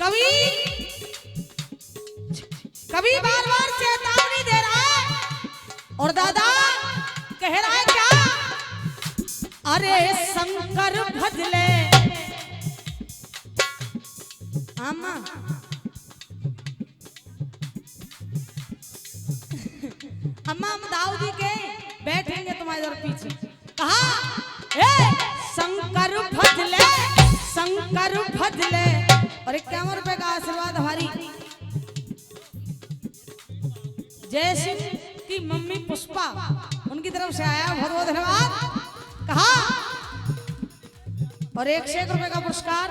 कवि कवि बार बार चेतावनी दे रहा है और दादा कह रहा है क्या? अरे शंकर भजले अम्मा अम्मा हम दाऊ जी के बैठेंगे तुम्हारे इधर पीछे। कहा शंकर भजले और 51 रुपए का आशीर्वाद हमारी जय सिंह की मम्मी पुष्पा उनकी तरफ से आया, बहुत बहुत धन्यवाद। कहा और 101 रुपए का पुरस्कार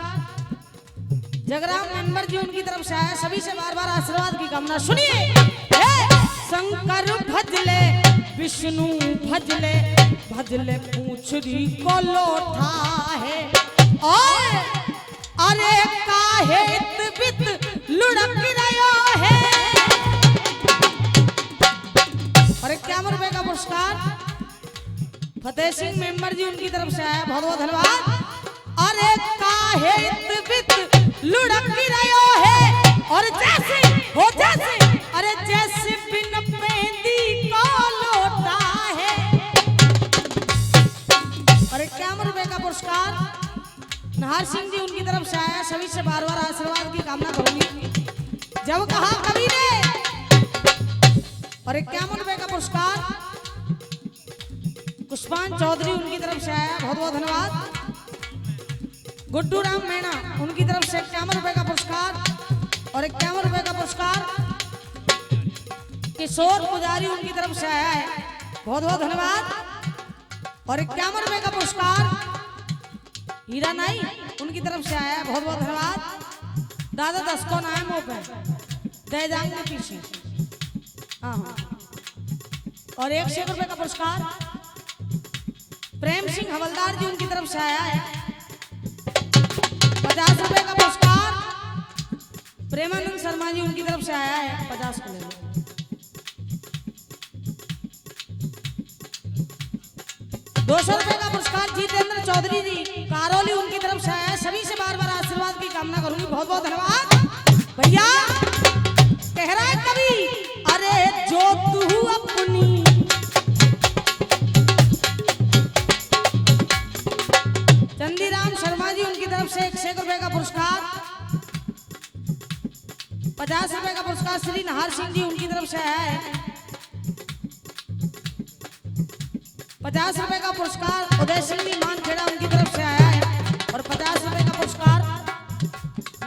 जगराम मेंबर जी उनकी तरफ से आया, सभी से बार बार आशीर्वाद की कामना। सुनिए शंकर भजले विष्णु भजले भजले पूंछड़ी को लोटा है और अरे काहे बित लुढ़क रहा है। और 51 रुपए का पुरस्कार फतेह सिंह मेंबर जी उनकी तरफ से आया, बहुत बहुत धन्यवाद। अरे काहे बित लुढ़क रहा है और जैसे हो जैसे अरे जैसे बिन मेहंदी का लोटा है। और 51 रुपए का पुरस्कार नाहर सिंह जी उनकी तरफ से आया, सभी से बार बार आशीर्वाद की कामना करूंगी। जब कहा कवि ने और 51 रुपए का पुरस्कार पुष्पान चौधरी उनकी तरफ से आया, बहुत बहुत धन्यवाद। गुड्डू राम मैना उनकी तरफ से 51 रुपए का पुरस्कार और 51 रुपए का पुरस्कार किशोर पुजारी उनकी तरफ से आया है, बहुत बहुत धन्यवाद। और 51 रुपए का पुरस्कार हीरा नाई उनकी तरफ से आया, बहुत बहुत धन्यवाद। दादा 10 को नाम हो पे दे जाएंगे पीछे। हाँ और 101 रुपए का पुरस्कार प्रेम सिंह हवलदार जी उनकी तरफ से आया है। 50 रुपए का पुरस्कार प्रेमानंद शर्मा जी उनकी तरफ से आया है, 50 को ले लो। 200 रुपए का पुरस्कार जितेंद्र चौधरी जी कारोली उनकी तरफ से आया है, सभी से बार बार आशीर्वाद की कामना करूंगी, बहुत बहुत धन्यवाद। भैया कह रहा है कवि अरे जो तू अपनी चंदीराम शर्मा जी उनकी तरफ से 101 रुपए का पुरस्कार 50 रुपए का पुरस्कार श्री नाहर सिंह जी उनकी तरफ से आया है। 50 रुपए का पुरस्कार उदय सिंह जी मानखेड़ा उनकी तरफ से आया है और 50 रुपए का पुरस्कार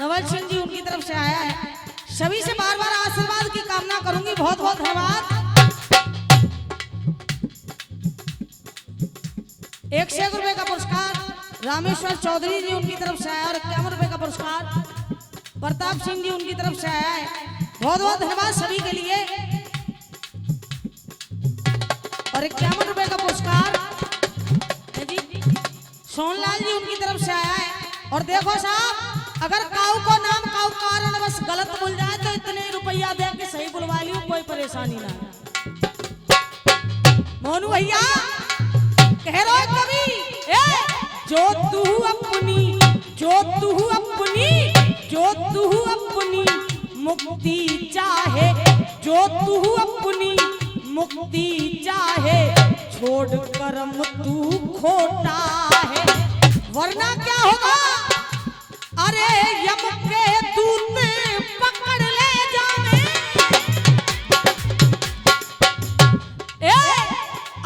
नवल सिंह जी उनकी तरफ से आया है, सभी से बार बार आशीर्वाद की कामना करूंगी, बहुत बहुत धन्यवाद। 101 रुपए का पुरस्कार रामेश्वर चौधरी जी उनकी तरफ से आया और 51 रुपए का पुरस्कार प्रताप सिंह जी उनकी तरफ से आया है, बहुत बहुत धन्यवाद सभी के लिए। और 51 रुपए का पुरस्कार सोनलाल जी उनकी तरफ से आया है। और देखो साहब अगर काऊ को नाम काऊ कारण बस गलत बोल जाए तो इतने रुपया दे के सही बुलवा लियो, कोई परेशानी ना है। मोनू भैया कह रहे कभी जो तू अपनी मुक्ति चाहे, जो तू अपनी मुक्ति चाहे छोड़ कर्म तू खोटा है, वरना क्या होगा? अरे यम के दूत पकड़ ले जाने,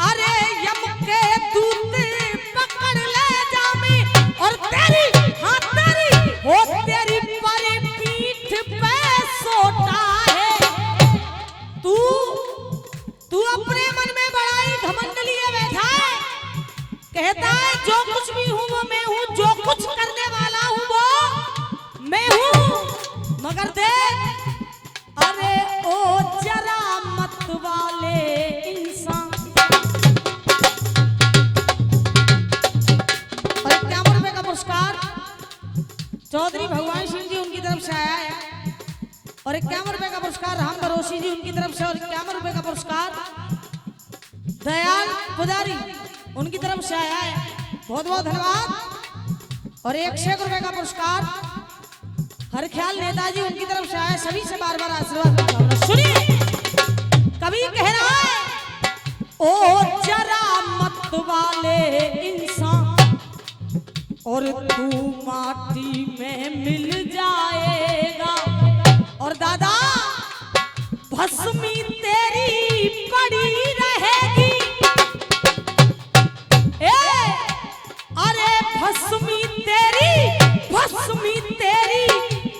अरे यम के दूत पकड़ ले जाने और तेरी हाँ तेरी हो तेरी पर पीठ पे सोटा है। तू अपने मन में बड़ाई घमंड लिए बैठा है, कहता है जो कुछ भी हूँ वो मैं हूँ, जो कुछ करने वाला हूँ वो मैं हूँ, मगर देख अरे ओ जरा मत वाले इंसान। और 51 रुपए का पुरस्कार चौधरी भगवान सिंह जी उनकी तरफ से आया है और 51 रुपए का पुरस्कार राम भरोसी जी उनकी तरफ से और 51 रुपए का पुरस्कार दयाल पुजारी उनकी तरफ से आया है, बहुत बहुत धन्यवाद। और 101 रुपए का पुरस्कार हर ख्याल नेताजी उनकी तरफ से आया, सभी से बार बार आशीर्वाद की कामना। सुनिए कवि कह रहा है, ओ जरा मत वाले इंसान और तू माटी में मिल जाएगा, और दादा भस्मी तेरी पड़ी रहेगी, अरे भस्मी तेरी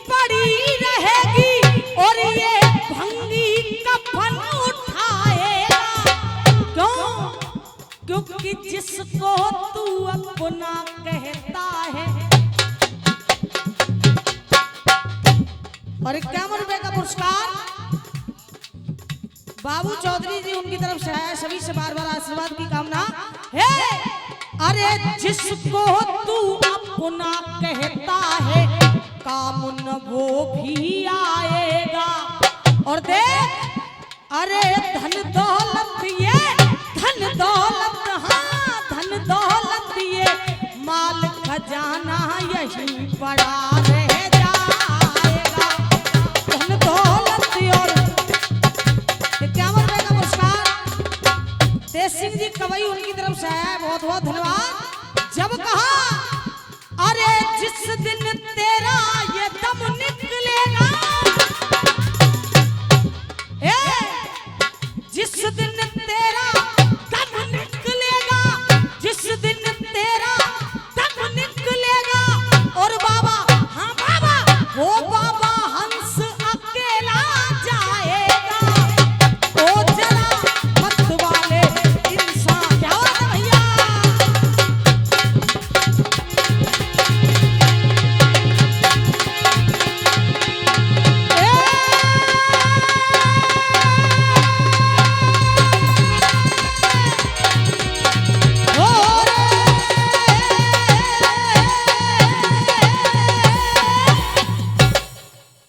पड़ी रहेगी, और ये भंगी कफन उठाएगा। क्यों? क्योंकि जिसको तू अपना कहता है। और 51 रुपए का पुरस्कार बाबू चौधरी जी उनकी तरफ से आया, सभी से बार बार आशीर्वाद की कामना है। अरे जिसको तू अपना कहता है काम न वो भी आएगा, और देख अरे धन दौलत ये धन दौलत, हाँ धन दौलत ये माल खजाना यही पड़ा रह जाएगा। धन दौलत और 51 रुपए का पुरस्कार तेज सिंह जी कवई उनकी तरफ से आया, बहुत बहुत धन्यवाद। जब कहा अरे जिस दिन तेरा ये दम निकलेगा, जिस दिन तेरा दम निकलेगा, जिस दिन तेरा दम निकलेगा, और बाबा हाँ बाबा वो बाबा हंस अकेला जाएगा। ओ जरा मत वाले इंसान, क्या बात है भैया।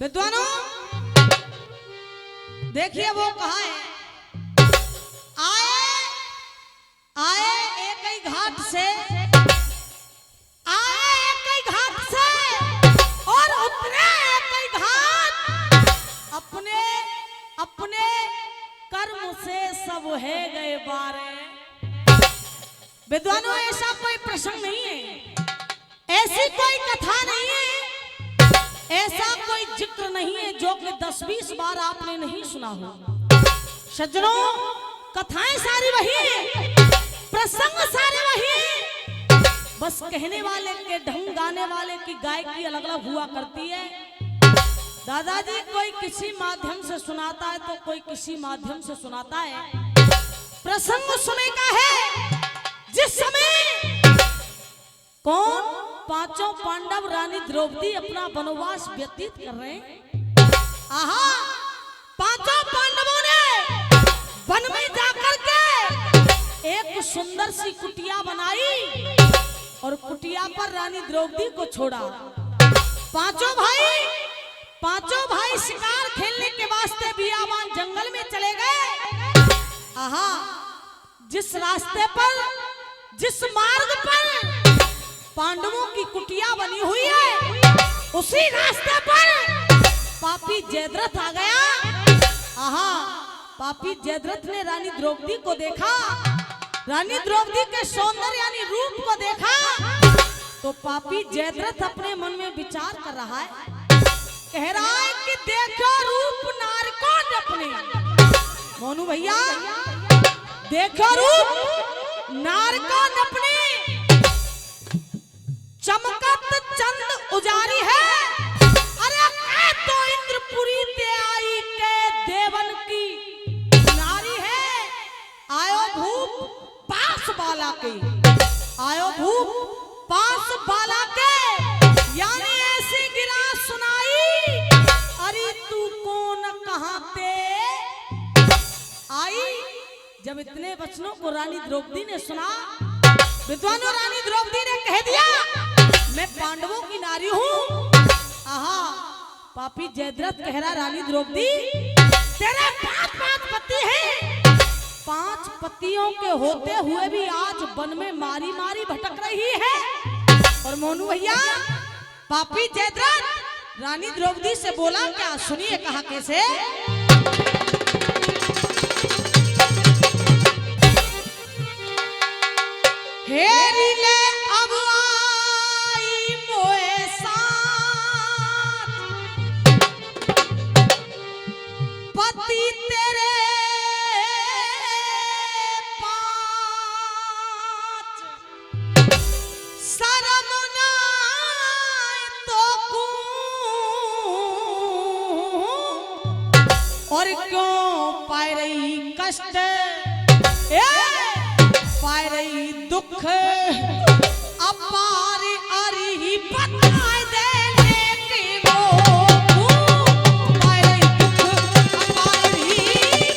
विद्वानों देखिए वो कहा है, आए एक ही घाट से, आए एक ही घाट से और उतरे एक ही घाट, अपने अपने कर्म से सब है गए बारे। विद्वानों ऐसा कोई प्रसंग नहीं है, ऐसी कोई कथा नहीं है, ऐसा कोई जिक्र नहीं है जो कि 10-20 बार आपने नहीं सुना हो। सज्जनों कथाएं सारी वही है, प्रसंग सारे वही है, बस कहने वाले के ढंग, गाने वाले की गायकी अलग अलग हुआ करती है। दादाजी कोई किसी माध्यम से सुनाता है तो कोई किसी माध्यम से सुनाता है। प्रसंग उस समय का है जिस समय कौन पांचों पांडव रानी द्रौपदी अपना वनवास व्यतीत कर रहे हैं। आहा पांचों पांडवों ने वन में जाकर के एक सुंदर सी कुटिया बनाई और कुटिया पर रानी द्रौपदी को छोड़ा। पांचों भाई शिकार खेलने के वास्ते बियाबान जंगल में चले गए। आहा जिस रास्ते पर, जिस मार्ग पर पांडवों की कुटिया बनी हुई है, उसी रास्ते पर पापी जयद्रथ आ गया। आहा पापी जयद्रथ ने रानी द्रौपदी को देखा, रानी द्रौपदी के सौंदर्य यानी रूप को देखा, तो पापी जयद्रथ अपने मन में विचार कर रहा है, कह रहा है कि देखो रूप नार को अपने। मोनू भैया देखो रूप नार को अपने, चमकत चंद उजारी है। अरे तो इंद्रपुरी ते आई के देवन की नारी है, आयो भूप पास बाला के, आयो भूप पास बाला के, यानी ऐसी गिरा सुनाई, अरे तू कौन कहां ते आई। जब इतने वचनों को रानी द्रौपदी ने सुना, विद्वानों रानी द्रौपदी ने कह दिया मैं पांडवों की नारी हूं। आहा पापी जयद्रथ कह रहा रानी द्रौपदी तेरे 5 पति हैं, 5 पतियों के होते हुए भी आज वन में मारी मारी भटक रही है। और मोनू भैया पापी जयद्रथ रानी द्रौपदी से बोला क्या, सुनिए कहा कैसे। हेरी ले अब आई मोए साथ, पति तेरे पाँच, शर्म नाय तो और क्यों पाए रही कष्ट, पाए रही दुख, अपार अरी बताए देने के वो, पाए रही दुख, अपार अरी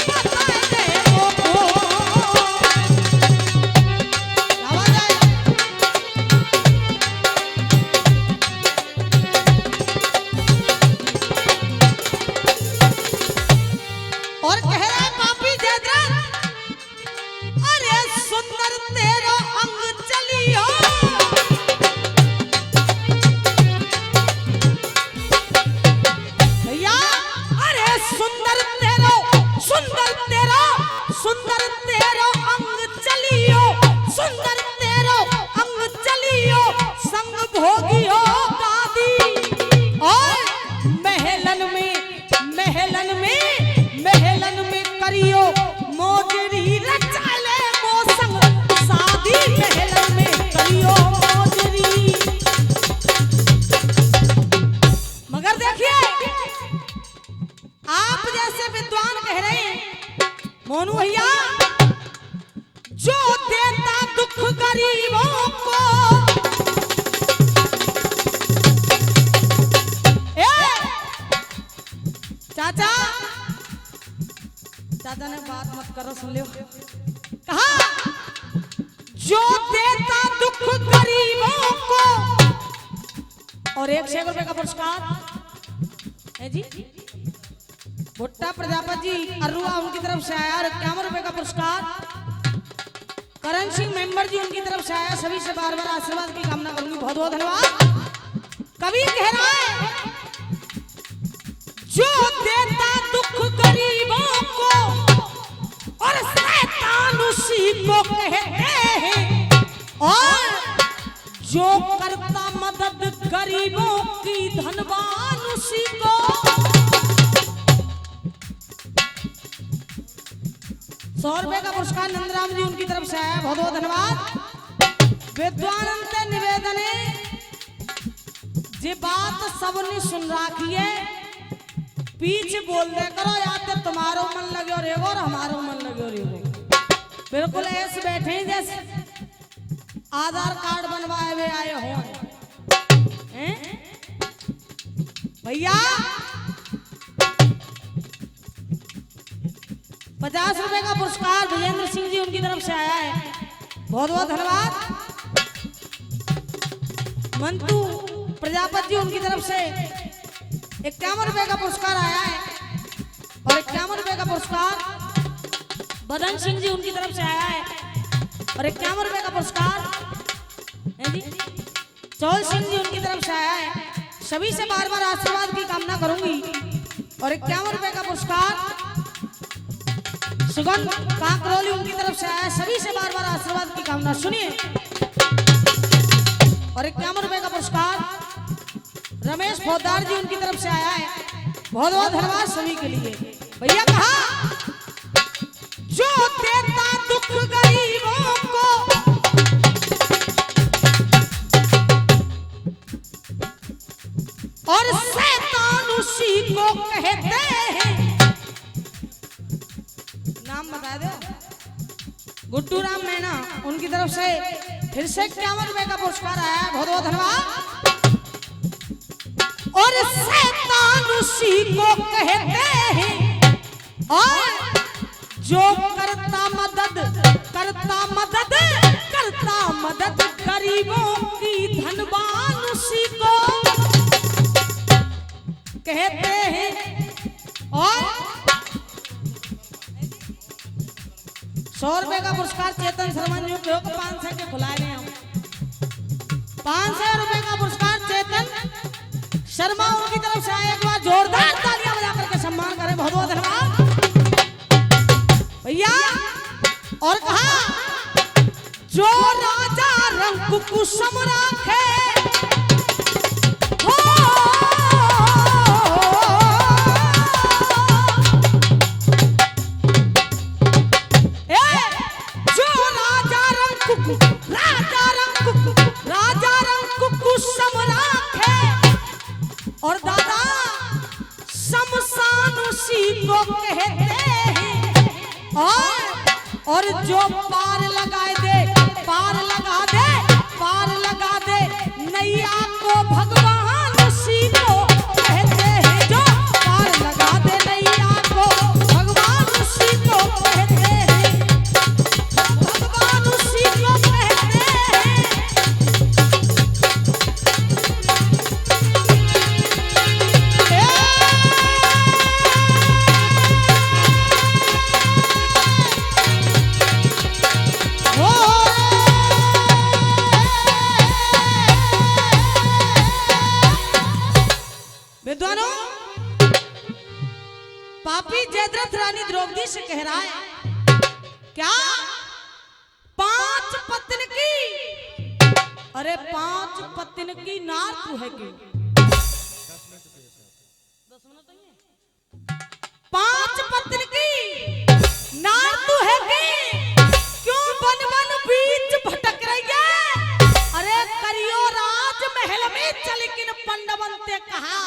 बताए देने को। आवाज आए। और कह रहा है पापी जयद्रथ, अरे सुंदर तेरा अंग चलियो, भैया अरे सुंदर तेरा अंग चलियो, सुंदर तेरा अंग चलियो, संग भोगियो गादी, और महलन में करियो मोजरी रचाले मोसंग शादी, महलन में करियो मोजरी। मगर देखिए आप जैसे विद्वान कह रहे हैं मोनू भैया, जो देता दुख गरीबों को, चाचा ने बात मत करो, सुन लो। कहा जो देता दुख गरीबों को, और 1 रुपए का पुरस्कार है जी भुट्टा प्रजापति जी अरुआ उनकी तरफ से आया, और 51 रुपए का पुरस्कार करण सिंह मेंबर जी उनकी तरफ से आया। सभी से बार बार आशीर्वाद की कामना करूंगी, बहुत बहुत धन्यवाद। कवि कह रहा है जो देता दुख गरीबों को, और शैतान उसी को कहते हैं, और जो करता मदद गरीबों की धनवान उसी को। 100 रुपए का पुरस्कार नंदराम जी उनकी तरफ से आया, बहुत बहुत धन्यवाद। विद्वानंत निवेदन है जे बात सबने सुन रखी है, पीछे बोल दे करो, या तो तुम्हारो मन लगे और एगो, और हमारो मन लगे और एगो। बिल्कुल ऐसे बैठे हैं जैसे आधार कार्ड बनवाए हुए आए हो भैया। 50 रुपए का पुरस्कार विजेंद्र सिंह जी उनकी तरफ से आया है, बहुत बहुत धन्यवाद। मंटू प्रजापति जी उनकी तरफ से 51 रुपए का पुरस्कार आया है, और 51 रुपए का पुरस्कार बदन सिंह जी उनकी तरफ से आया है, और 51 रुपए का पुरस्कार है जी चौल सिंह जी उनकी तरफ से आया है। सभी से बार बार आशीर्वाद की कामना करूंगी, और 51 रुपए का पुरस्कार सुगंध कांकरोली उनकी तरफ से आया है। सभी से बार बार आशीर्वाद की कामना सुनिए। और 51 रुपए का पुरस्कार रमेश पोदार जी उनकी तरफ से आया है, बहुत बहुत धन्यवाद सभी के लिए। भैया कहा जो देता दुख गरीबों को, और शैतान उसी को कहते हैं। नाम बता दो, गुड्डू राम मैना उनकी तरफ से फिर से 51 रुपए का पुरस्कार आया है, बहुत बहुत धन्यवाद। और शैतान उसी को कहते हैं, और जो करता मदद गरीबों की धनवान उसी को कहते हैं। और 100 रुपए का पुरस्कार चेतन शर्मा जी को 500 के खुलाए हम 500 रुपए का पुरस्कार चेतन शर्मा उनकी तरफ से आए, एक बार जोरदार तालियां बजा करके सम्मान करें। बहुत बहुत धन्यवाद भैया। और कहा जो राजा रंग कुसुम राखे हो, जो राजा रंग कुसुम राखे, और दादा शमशान उसी को कहते हैं, और जो पार लगा दे, पार लगा दे, पार लगा दे नैया को, भगवान उसी को कहते हैं। जो पार लगा दे नैया को, भगवान उसी को कहते हैं, भगवान उसी को कहते हैं। विद्वानों, पापी जयद्रथ रानी द्रौपदी से कह रहा है, क्या 5 पत्न की, अरे 5 पत्न की नार तू है कि 5 पत्न की नार तू है कि, क्यों बन बन बीच भटक रही है। अरे करियो राज महल में चल किन पंडवंते कहा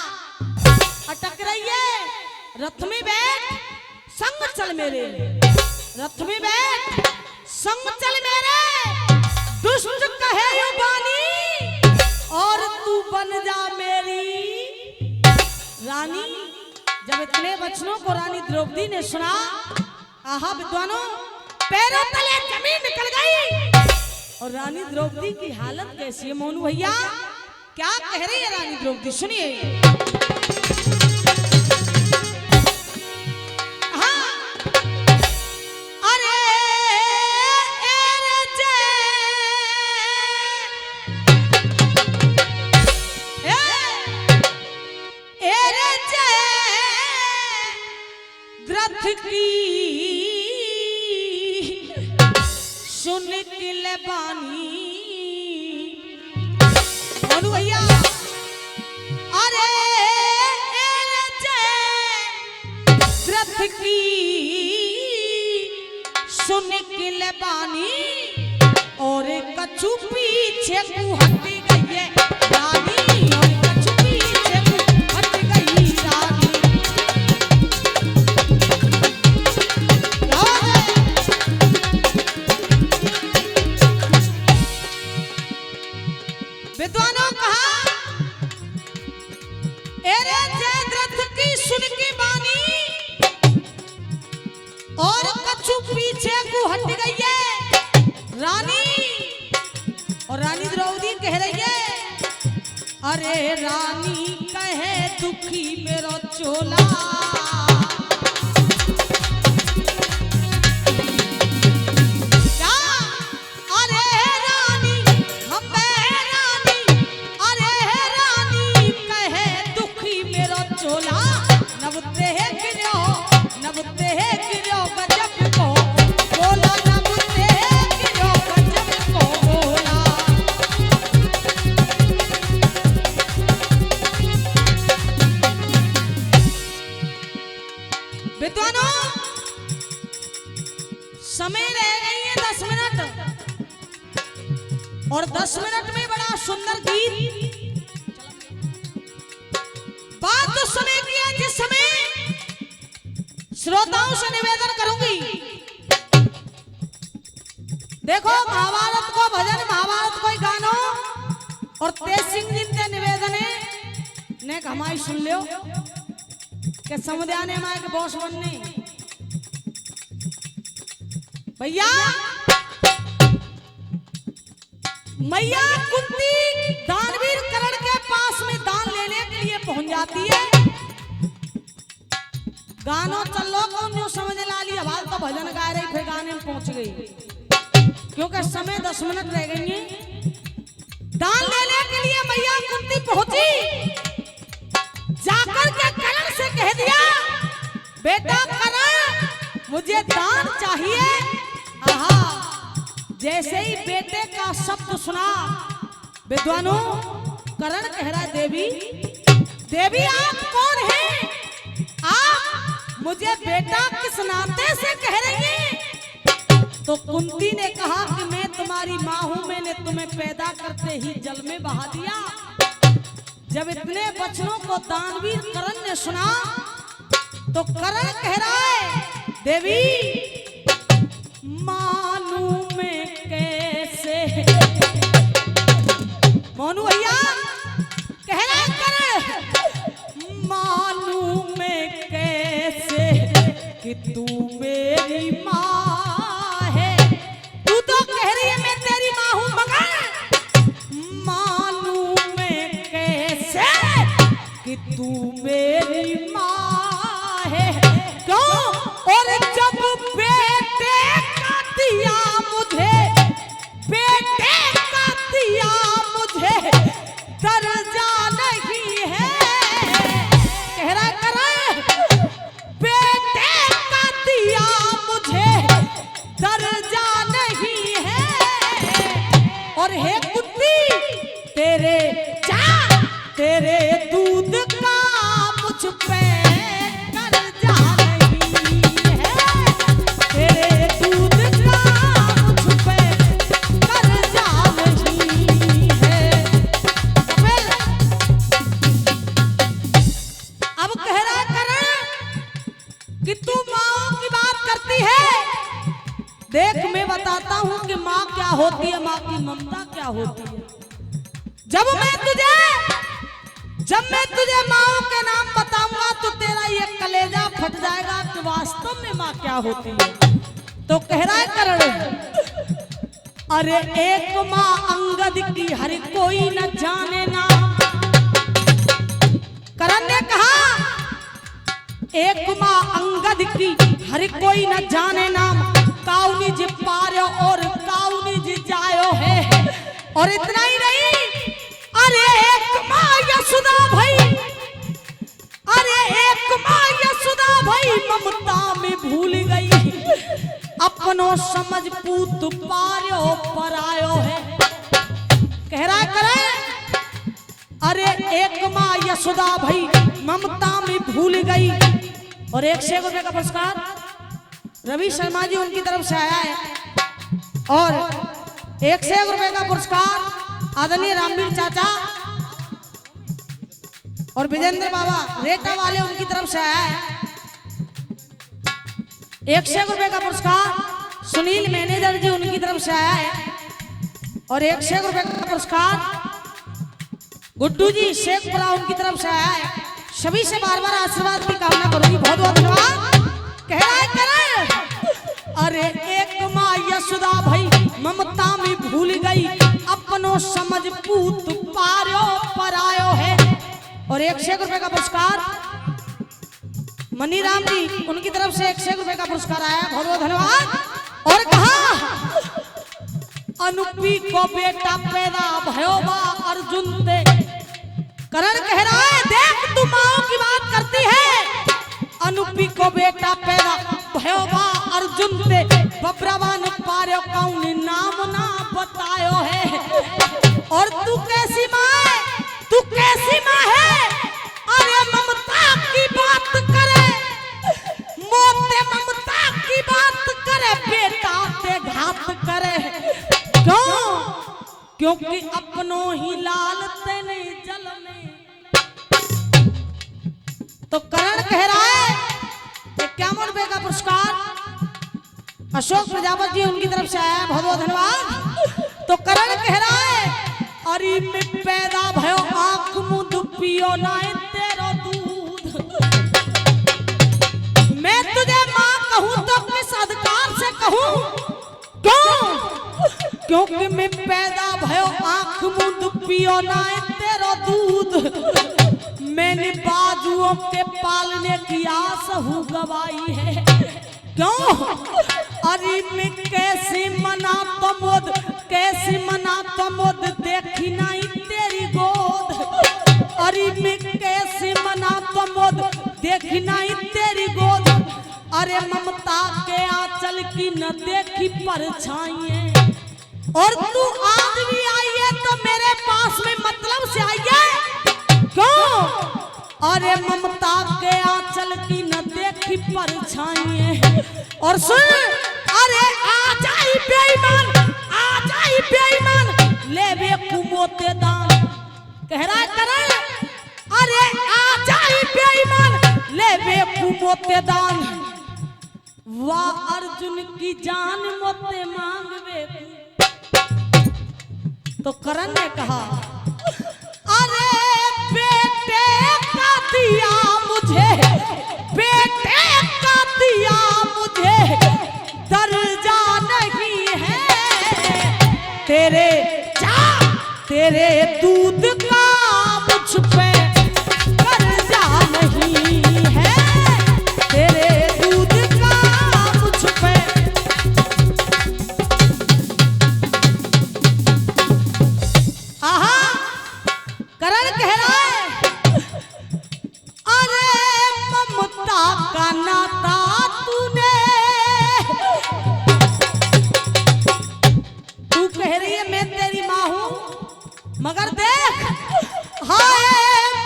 अटक रही है। रथ में बैठ संग चल मेरे, रथ में बैठ संग चल मेरे, दुष्ट कहे यो बानी, और तू बन जा मेरी रानी। जब इतने वचनों को रानी द्रौपदी ने सुना, आहा विद्वानों, पैरों तले जमीन निकल गई। और रानी द्रौपदी की हालत कैसी है मोनू भैया, क्या कह रही है रानी द्रौपदी, सुनिए। सुन किल बानी बोलू भैया, अरे रथ की सुन किल बानी, और कछु पीछे को हट गई है रानी, और कछु पीछे को हट गई रानी। विद्वानों कहा, एरे जयद्रथ की सुन की बानी, और कछु पीछे को हट गई है रानी। और रानी द्रौपदी कह रही है, अरे रानी कहे दुखी मेरो चोला, विद्वानों समय रह गई है 10 मिनट, और 10 मिनट में बड़ा सुंदर गीत। बात तो समय की है, जिस समय श्रोताओं से निवेदन करूंगी, देखो महाभारत को भजन, महाभारत को गानो, और तेज सिंह जी के निवेदन है ने हमारी सुन लियो के समुदाय ने हमारे बॉस बनने भैया। मैया कुंती दानवीर कर्ण के पास में दान लेने के लिए पहुंच जाती है। गानों चलो कौन जो समझ ला लिया, बाल तो भजन गा रही, फिर गाने में पहुंच गई, क्योंकि समय 10 मिनट रह गई है। दान लेने के लिए मैया कुंती पहुंची, जाकर के करण से कह दिया, बेटा करण मुझे दान चाहिए। आहा, जैसे ही बेटे का शब्द सुना विद्वानों, करण कह रहा है देवी, देवी आप कौन हैं? आप मुझे बेटा किस नाते से कह रही हैं? तो कुंती ने कहा कि मैं तुम्हारी माँ हूं, मैंने तुम्हें पैदा करते ही जल में बहा दिया। जब इतने वचनों को दानवीर करण ने सुना तो करण कह रहा है, देवी मानू मैं कैसे? मोनू भैया कह रहा है करण, मानू मैं कैसे कि तू मेरी माँ है? तू तो कह रही है मैं तेरी माँ हूं, मगर मानू मैं कैसे कि तू मेरी माँ है? क्यों? और जब बेटे का दिया मुझे, बेटे का दिया मुझे दर्जा नहीं है। कह रहा करण, बेटे का दिया मुझे दर्जा नहीं है। और हे कुत्ती तेरे तेरे दूध का मुझ पे कर्जा नहीं है, तेरे दूध का मुझ पे कर्जा नहीं है। अब कह रहा करण कि तू माँ की बात करती है। देख मैं बताता हूं कि माँ क्या होती है, माँ की ममता क्या होती है। जब मैं तुझे माँ के नाम बताऊंगा तो तेरा ये कलेजा फट जाएगा कि वास्तव में माँ क्या होती है। तो कह रहा है करण, अरे एक माँ अंगद की हर कोई न जाने नाम। करण ने कहा, एक माँ अंगद की हर कोई न जाने नाम, काउनी जी पारो और काउनी जी जायो है। और इतना ही नहीं, अरे एक माँ यशोदा भाई, अरे एक माँ यशोदा भाई ममता में भूल गई, अपनो समझ पूत पारो परायो है। कह रहा है करे, अरे एक माँ यशोदा भाई ममता में भूल गई। और 100 रुपए का पुरस्कार रवि शर्मा जी उनकी तरफ से आया है। और 100 रुपए का पुरस्कार आदरणीय रामवीर चाचा और विजेंद्र बाबा रेटा वाले उनकी तरफ से आया है। 100 रुपए का पुरस्कार सुनील मैनेजर जी उनकी तरफ से आया है। और 100 रुपए का पुरस्कार गुड्डू जी शेखपुरा उनकी तरफ से आया है। सभी से बार बार आशीर्वाद की कामना करूंगी, बहुत बहुत धन्यवाद। कह रहा है अरे एक माँ यशोदा भाई ममता में भूल गई, अपनो समझ पूत पारो परायो है। और 100 रुपए का पुरस्कार मनीराम जी उनकी तरफ से 100 रुपए का पुरस्कार आया, बहुत बहुत धन्यवाद। और कहा अनुपी को बेटा पैदा भयो बा अर्जुन दे। करण कह रहा है देख तू माओ की बात करती है, अनुपी को बेटा पैदा भयो बा अर्जुन दे, बब्रवान पारो कौन नाम ना बतायो है। और तू कैसी माँ है, तू कैसी माँ है? अरे ममता की बात करे, मोते ममता की बात करे, बेटा ते घात करे। क्यों? क्योंकि अपनों ही लाल तेने जल में। तो करण कह रहा है 51 रुपए का पुरस्कार अशोक प्रजापति जी उनकी तरफ से आया है, बहुत बहुत धन्यवाद। तो करण कह रहा है अरे मैं पैदा भयो आंख मुंद पियो ना तेरा दूध। मैं तुझे माँ कहूँ तो किस अधिकार से कहूँ? क्यों? क्योंकि मैं पैदा भयो आंख मुंद पियो ना तेरा दूध, मैंने बाजुओं के पालने की आस हूँ गवाई है। क्यों? अरे मैं कैसे मना तो मोद, कैसे मना तो मोद देखी नहीं तेरी गोद। अरे मैं कैसे मना तो प्रमोद देखी नहीं तेरी गोद, अरे ममता के आंचल की न देखी परछाइयां, और तू आज भी आई है तो मेरे पास में मतलब से आई है क्यों? अरे ममता के आंचल की न देखी परछाइयां, और सुन अरे आ जाई बेईमान, आ जाई बेईमान ले बे कुमोते दान, कह रहा है करण अरे आ जाई बेईमान ले बे कुमोते दान, वाह अर्जुन की जान मोते मांगवे। तो करण ने कहा अरे बेटे का दिया मुझे, बेटे का दिया मुझे दर्जा नहीं है, तेरे दूध का मुझ पे कर्जा नहीं है, तेरे दूध का मुझ पे। आहा करण कह रहा है अरे ममता का नाता तूने, तू कह रही है मैं तेरी माँ हूं, मगर देख हाय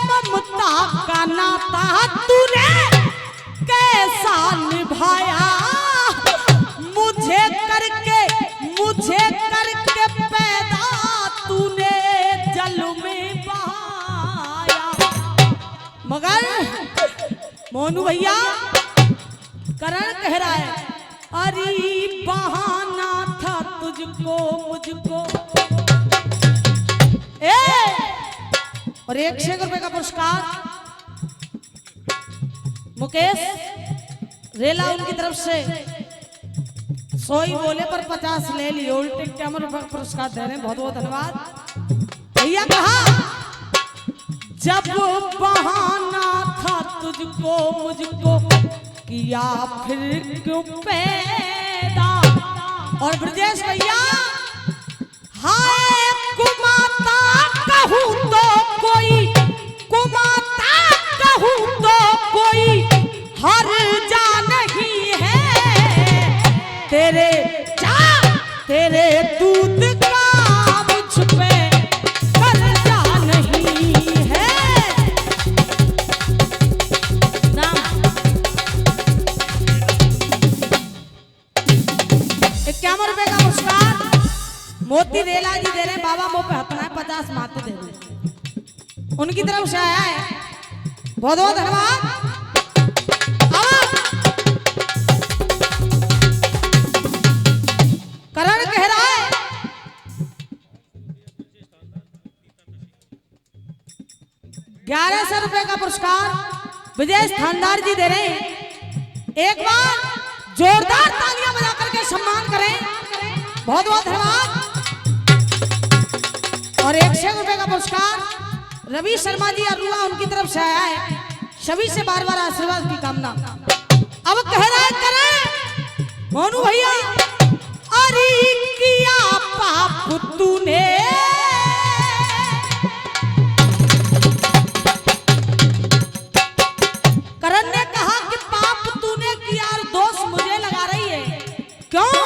ममता का नाता तूने कैसा निभाया, मुझे करके पैदा तूने जल में बहाया। मगर मोनू भैया करण कह रहा है अरे बहाना था तुझको मुझको, और 100 रुपए का पुरस्कार मुकेश रेला उनकी तरफ से, 100 ही बोले पर 50 ले लिए, उल्टे कैमरे पर पुरस्कार दे रहे हैं, बहुत बहुत धन्यवाद भैया। कहा जब बहाना था तुझको मुझको किया फिर क्यों पैदा, और ब्रजेश भैया हाय कुमाता कहूँ तो कोई, कुमाता कहूँ तो कोई हर जा नहीं है, तेरे दूध का मुझ पे कर्जा नहीं है ना। 51 रुपए का पुरस्कार मोती रेला जी दे रहे, बाबा मुंह पे हथना है, 50 माते दे रहे, उनकी तरफ से आया है, बहुत बहुत धन्यवाद। करण कह रहा है 1100 रुपए का पुरस्कार विजय स्थानदार जी दे रहे हैं, एक बार जोरदार तालियां बजा करके सम्मान करें, बहुत बहुत धन्यवाद। और 100 रुपए का पुरस्कार रवि शर्मा जी अरुआ उनकी तरफ से आया है, सभी से बार बार आशीर्वाद की कामना। अब कह रहा है करें मोनू भैया अरे किया पाप तूने, करण ने कहा कि पाप तूने किया और दोष मुझे लगा रही है, क्यों?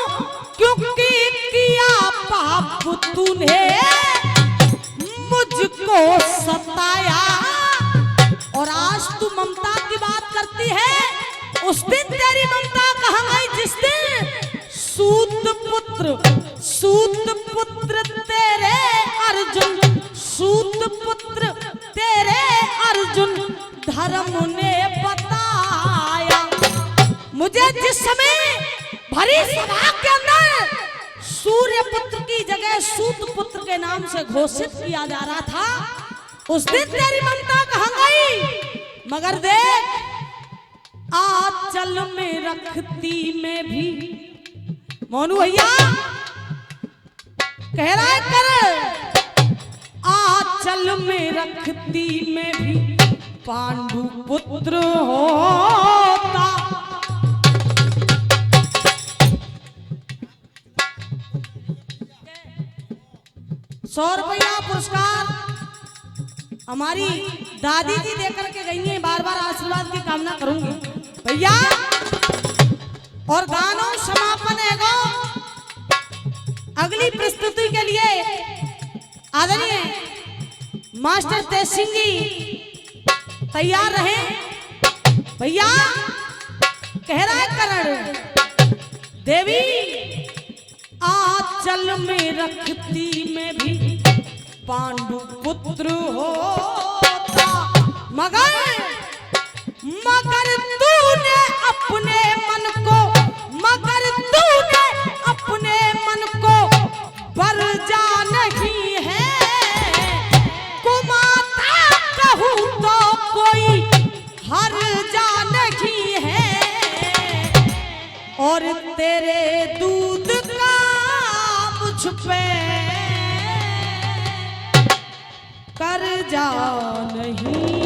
क्योंकि किया पाप तूने मुझको सताया, और आज तू ममता की बात करती है, उस दिन तेरी ममता कहाँ गई जिस दिन सूत पुत्र तेरे अर्जुन, सूत पुत्र तेरे अर्जुन धर्म ने बताया। मुझे जिस समय भरी सभा के अंदर सूर्य पुत्र की जगह सूत पुत्र के नाम से घोषित किया जा रहा था, उस दिन तेरी ममता कहाँ गई? मगर देख आंचल में रखती में भी, मोनू भैया कह रहा है कर आंचल में रखती में भी पांडु पुत्र होता। ₹100 पुरस्कार हमारी दादी जी दे करके गई हैं, बार बार आशीर्वाद की कामना करूंगी भैया। और गानों समापन है गो। अगली प्रस्तुति के लिए आदरणीय मास्टर तेज सिंह जी तैयार रहे भैया। कह रहा है करण देवी आंचल में रखती में भी पांडु पुत्र होता, मगर तूने अपने मन को, मगर तूने अपने मन को बरजा नहीं है। कुमाता कहूँ तो कोई हर जा नहीं है, और तेरे दूध का मुझ पे कर्जा नहीं